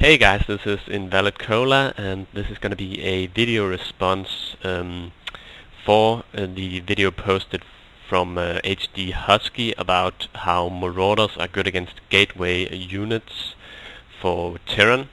Hey guys, this is Invalid Cola, and this is going to be a video response for the video posted from HD Husky about how Marauders are good against gateway units for Terran.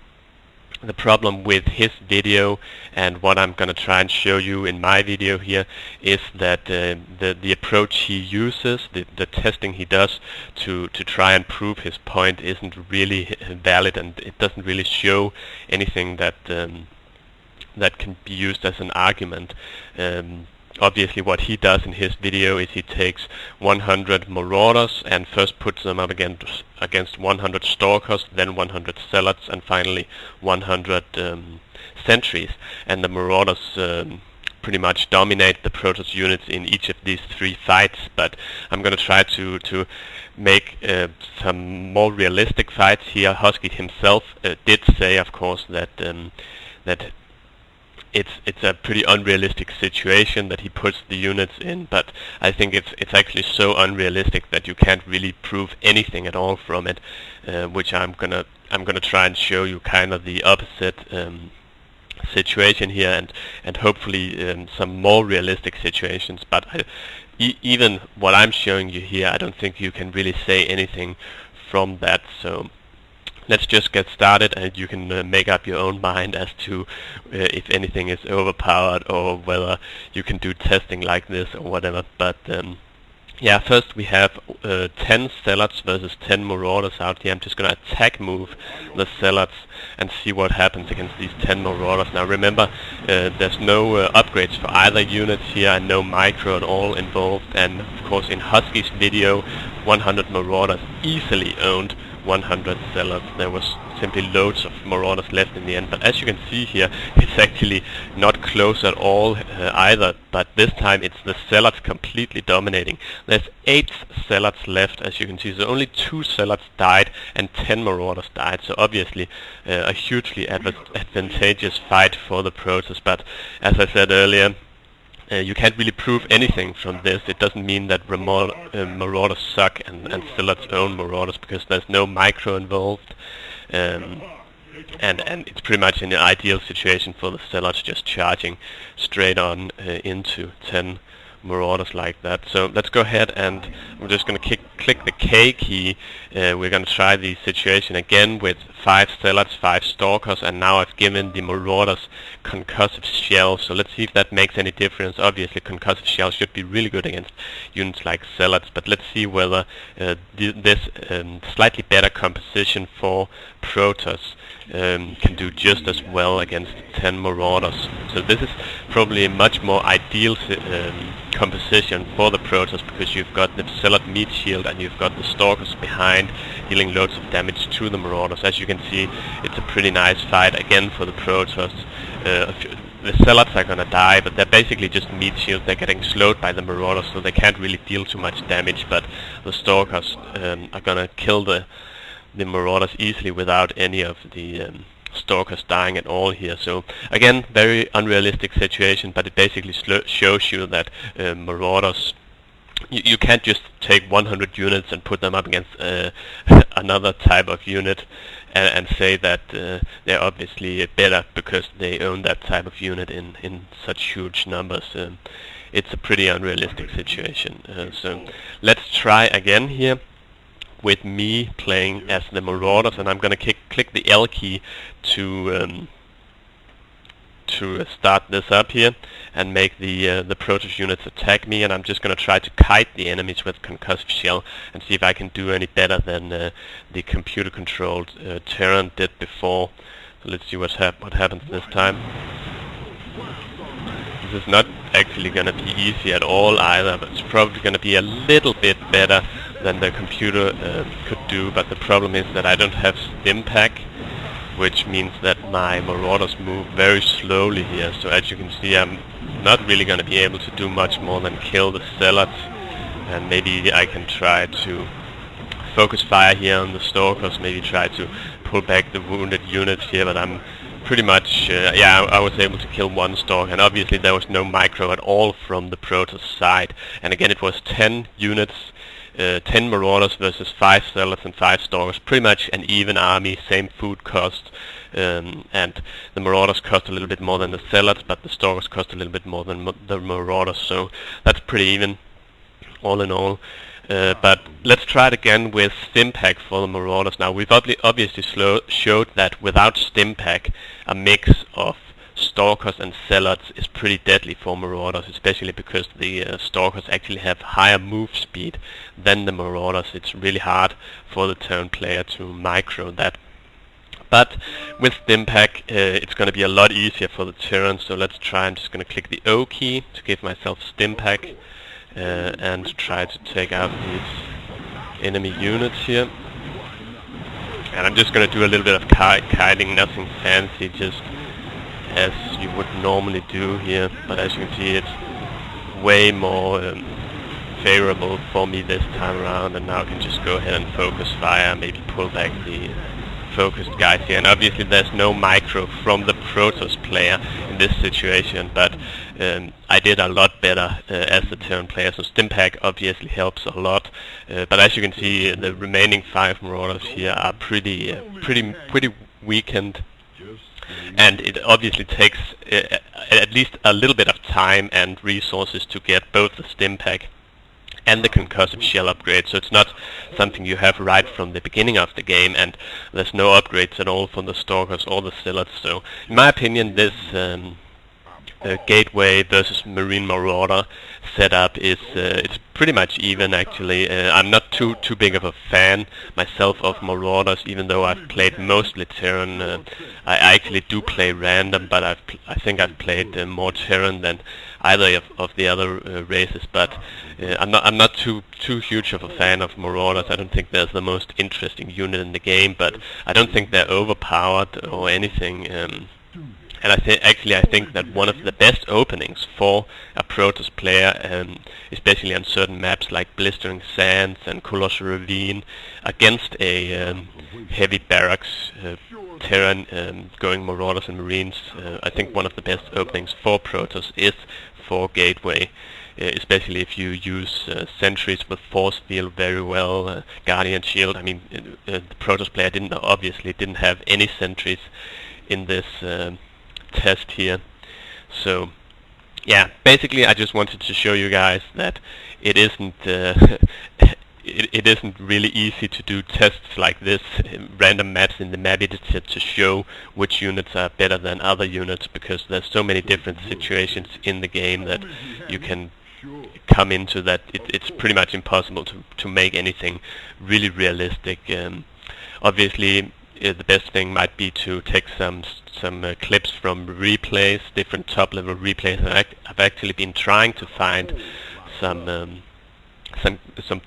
The problem with his video and what I'm going to try and show you in my video here is that the approach he uses, the testing he does to try and prove his point isn't really valid, and it doesn't really show anything that that can be used as an argument. Obviously what he does in his video is he takes 100 Marauders and first puts them up against 100 Stalkers, then 100 Zealots, and finally 100 Sentries. And the Marauders pretty much dominate the Protoss units in each of these three fights, but I'm going to try to make some more realistic fights here. Husky himself did say, of course, that it's a pretty unrealistic situation that he puts the units in, but I think it's actually so unrealistic that you can't really prove anything at all from it, which I'm gonna try and show you kind of the opposite situation here, and hopefully some more realistic situations. But even what I'm showing you here, I don't think you can really say anything from that. So let's just get started, and you can make up your own mind as to if anything is overpowered or whether you can do testing like this or whatever. But yeah, first we have 10 Zealots versus 10 Marauders out here. I'm just going to attack move the Zealots and see what happens against these 10 Marauders. Now remember, there's no upgrades for either units here, and no micro at all involved. And of course in Husky's video, 100 Marauders easily owned 100 Zealots. There was simply loads of Marauders left in the end, but as you can see here, it's actually not close at all either, but this time it's the Zealots completely dominating. There's 8 Zealots left, as you can see, so only 2 Zealots died and 10 Marauders died, so obviously a hugely advantageous fight for the Protoss. But as I said earlier, you can't really prove anything from this. It doesn't mean that Marauders suck and Zealots own Marauders, because there's no micro involved, and it's pretty much an ideal situation for the Zealots just charging straight on into 10 Marauders like that. So let's go ahead, and I'm just going to click the K key. We're going to try the situation again with 5 Zealots, 5 Stalkers, and now I've given the Marauders concussive shell. So let's see if that makes any difference. Obviously concussive shell should be really good against units like Zealots, but let's see whether this slightly better composition for Protoss can do just as well against 10 Marauders. So this is probably a much more ideal composition for the Protoss, because you've got the Zealot meat shield and you've got the Stalkers behind dealing loads of damage to the Marauders. As you can see, it's a pretty nice fight again for the Protoss. The Zealots are gonna die, but they're basically just meat shields. They're getting slowed by the Marauders, so they can't really deal too much damage, but the Stalkers are gonna kill the Marauders easily without any of the Stalkers dying at all here. So again, very unrealistic situation, but it basically shows you that Marauders, you can't just take 100 units and put them up against another type of unit and say that they're obviously better because they own that type of unit in such huge numbers. It's a pretty unrealistic situation. So let's try again here with me playing as the Marauders, and I'm going to click the L key to start this up here and make the Protoss units attack me, and I'm just going to try to kite the enemies with concussive shell and see if I can do any better than the computer controlled Terran did before. So let's see what happens this time. This is not actually going to be easy at all either, but it's probably going to be a little bit better than the computer could do. But the problem is that I don't have stim pack, which means that my Marauders move very slowly here. So as you can see, I'm not really going to be able to do much more than kill the Zealots, and maybe I can try to focus fire here on the Stalkers, maybe try to pull back the wounded units here, but I'm pretty much, yeah, I was able to kill one Stalker, and obviously there was no micro at all from the Protoss side. And again, it was 10 units 10 Marauders versus 5 Zealots and 5 Stalkers, pretty much an even army, same food cost, and the Marauders cost a little bit more than the Zealots, but the Stalkers cost a little bit more than the Marauders, so that's pretty even, all in all. But let's try it again with Stimpack for the Marauders. Now, we've obviously showed that without Stimpack, a mix of Stalkers and Zealots is pretty deadly for Marauders, especially because the Stalkers actually have higher move speed than the Marauders. It's really hard for the turn player to micro that. But with Stimpack, it's going to be a lot easier for the Terran, so let's try. I'm just going to click the O key to give myself Stimpack and try to take out these enemy units here. And I'm just going to do a little bit of kiting, nothing fancy, just as you would normally do here, but as you can see, it's way more favorable for me this time around, and now I can just go ahead and focus fire, maybe pull back the focused guys here. And obviously there's no micro from the Protoss player in this situation, but I did a lot better as the turn player, so Stimpack obviously helps a lot, but as you can see, the remaining 5 Marauders here are pretty weakened. And it obviously takes at least a little bit of time and resources to get both the Stimpack and the concussive shell upgrade, so it's not something you have right from the beginning of the game, and there's no upgrades at all for the Stalkers or the Zealots. So in my opinion, this Gateway versus Marine Marauder setup is it's pretty much even, actually. I'm not too big of a fan myself of Marauders, even though I've played mostly Terran. I actually do play random, but I think I've played more Terran than either of the other races. But I'm not too huge of a fan of Marauders. I don't think they're the most interesting unit in the game, but I don't think they're overpowered or anything. And I think that one of the best openings for a Protoss player, especially on certain maps like Blistering Sands and Colossal Ravine, against a heavy barracks Terran going Marauders and Marines, I think one of the best openings for Protoss is for Gateway, especially if you use sentries with force field very well, Guardian Shield. I mean, the Protoss player obviously didn't have any sentries in this test here. So yeah, basically I just wanted to show you guys that it isn't it isn't really easy to do tests like this, random maps in the map editor, to show which units are better than other units, because there's so many different situations in the game that you can come into that it's pretty much impossible to make anything really realistic. Obviously the best thing might be to take some clips from replays, different top level replays. I've actually been trying to find some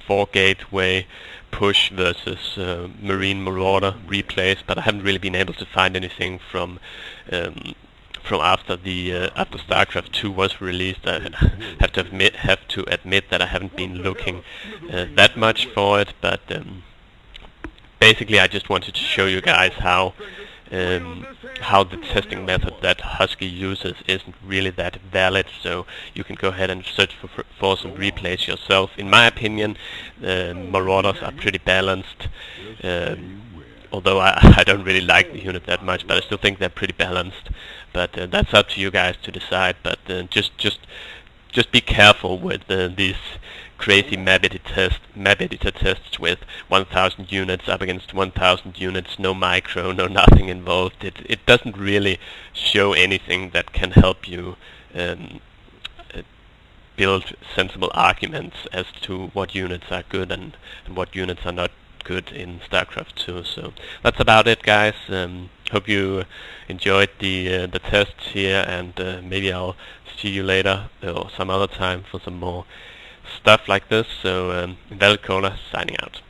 4 Gateway push versus Marine Marauder replays, but I haven't really been able to find anything from after Starcraft 2 was released. I have to admit that I haven't been looking that much for it, but basically I just wanted to show you guys how the testing method that Husky uses isn't really that valid, so you can go ahead and search for some replays yourself. In my opinion, Marauders are pretty balanced, although I don't really like the unit that much, but I still think they're pretty balanced. But that's up to you guys to decide. But just be careful with these crazy map editor tests with 1,000 units up against 1,000 units, no micro, no nothing involved. It doesn't really show anything that can help you build sensible arguments as to what units are good and what units are not good in Starcraft 2. So that's about it, guys. Hope you enjoyed the tests here, and maybe I'll see you later or some other time for some more stuff like this. So Velkola signing out.